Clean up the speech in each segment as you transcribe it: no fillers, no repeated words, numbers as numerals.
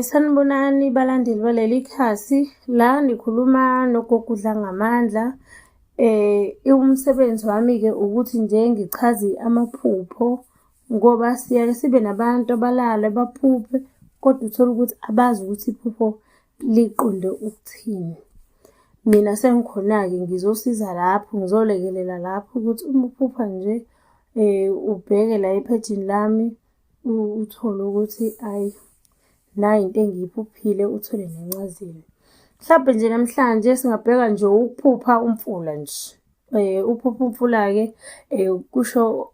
Sanibonani balandeli baleli khasi, la nikhuluma nogogo uDlangamandla. Umsebenzi wami-ke ukuthi nje ngichaze amaphupho ngoba siyake sibe nabantu abalala baphuphe kodwa uthole ukuthi abazi ukuthi iphupho liqonde ukuthini. Mina sengikhona-ke ngizosiza lapho, ngizolekelela lapho ukuthi uma uphupha nje ubheke la ephejini lami uthole ukuthi ayi nayi into engiyiphuphile, uthole nencazelo. Mhlampe nje namhlanje singabheka nje ukuphupha umfula nje. Uphupha umfula-ke kusho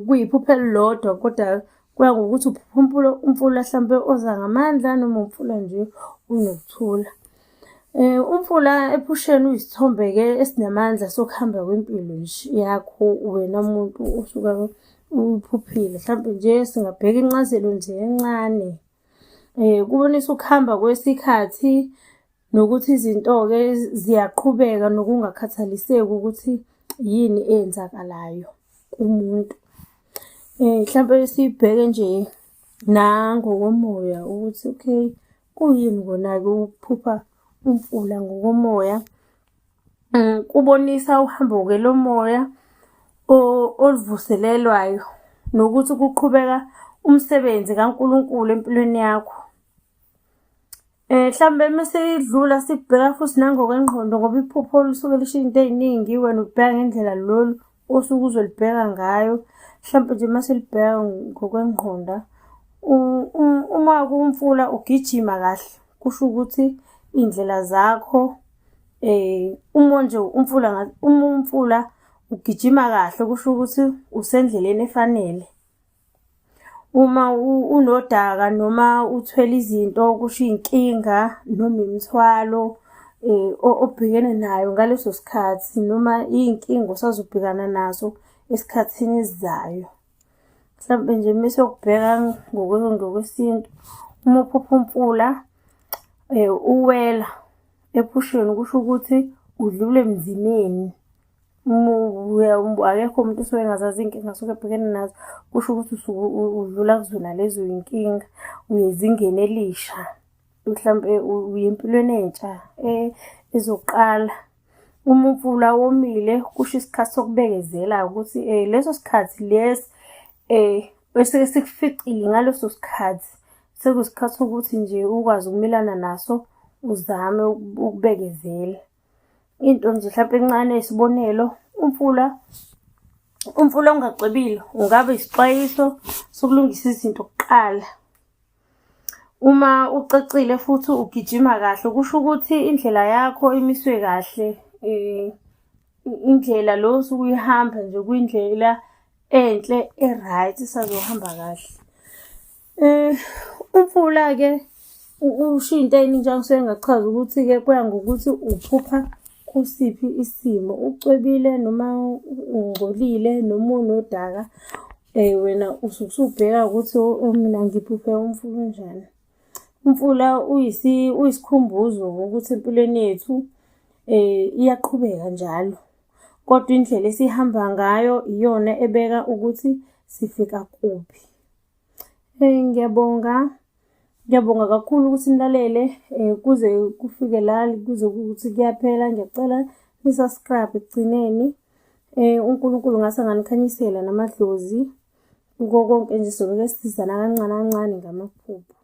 kuyiphupho elilodwa kodwa kuya ngokuthi uphupha umfula hlampe oza ngamandla noma umfula nje unokuthula. Umfula ephusheni uyisithombe-ke esinamandla sokuhamba kwempilo nje yakho wena muntu osuka uphuphile. Hlampe nje singabheka incazelo nje encane. Kubonisa ukuhamba kwesikhathi nokuthi izinto-ke ziyaqhubeka nokungakhathaliseki ukuthi yini eyenzakalayo kumuntu. Hlampe sibheke nje nangokomoya ukuthi okay, kuyini kona-ke ukuphupha umfula ngokomoya. Kubonisa uhambo-ke lomoya oluvuselelwayo nokuthi kuqhubeka umsebenzi kaNkulunkulu empilweni yakho. Hlambe mase idlula sibheka futhi nangokwengqondo ngoba iphupho lisuke lisho into ey'ningi, wena ubheka ngendlela lolu osuke uzolibheka ngayo. Hlampe nje mase libheka ngokwengqondo, uma kuwumfula ugijima kahle, kusho ukuthi iy'ndlela zakho uma nje uma umfula ugijima kahle kusho ukuthi usendleleni efanele. Uma unodaka noma uthwele izinto kusho iy'nkinga noma imithwalo obhekene nayo ngaleso sikhathi noma iy'nkinga osazobhekana nazo esikhathini esizayo. Hlampe nje mese ukubheka ngokwesintu, uma uphupha umfula uwela ephusheni kusho ukuthi udlule emzimeni. Akekho umuntu usuke engazazi iy'nkinga asuke ebhekene nazo, kusho ukuthi usuke udlula kuzona lezo y'nkinga, uya ezingeni elisha. Mhlampe uya empilweni entsha ezoqala. Uma umfula womile kusho isikhathi sokubekezela ukuthi leso sikhathi lesi esike sikuficile ngaleso sikhathi sekuyisikhathi sokuthi nje ukwazi ukumelana naso, uzame ukubekezela. Into nje hlampe encane isibonelo, umfula ongacebile ungaba isixwayiso sokulungisa izinto kuqala. Uma ucacile futhi ugijima kahle kusho ukuthi indlela yakho imiswe kahle, indlela lo osuke uyihamba nje kuyindlela enhle e-right isazohamba kahle. Umfula-ke usho iy'nto ey'ningi njengoba ngisuke ngachaza ukuthi-ke kuya ngokuthi uphupha kusiphi isimo, ucwebile noma ungcolile noma unodaka. Wena usuke usubheka ukuthi mina ngiphuphe umfula onjani. Umfula uyisikhumbuzo ukuthi empilweni yethu iyaqhubeka njalo, kodwa indlela esihamba ngayo iyona ebeka ukuthi sifika kuphi. Ngiyabonga kakhulu ukuthi nilalele kuze kufike la kuze kuthi kuyaphela. Ngiyacela ni-subscribe ekugcineni. uNkulunkulu ngase anganikhanyisela namadlozi kuko konke nje soke sisizana kancane kancane ngamaphupho.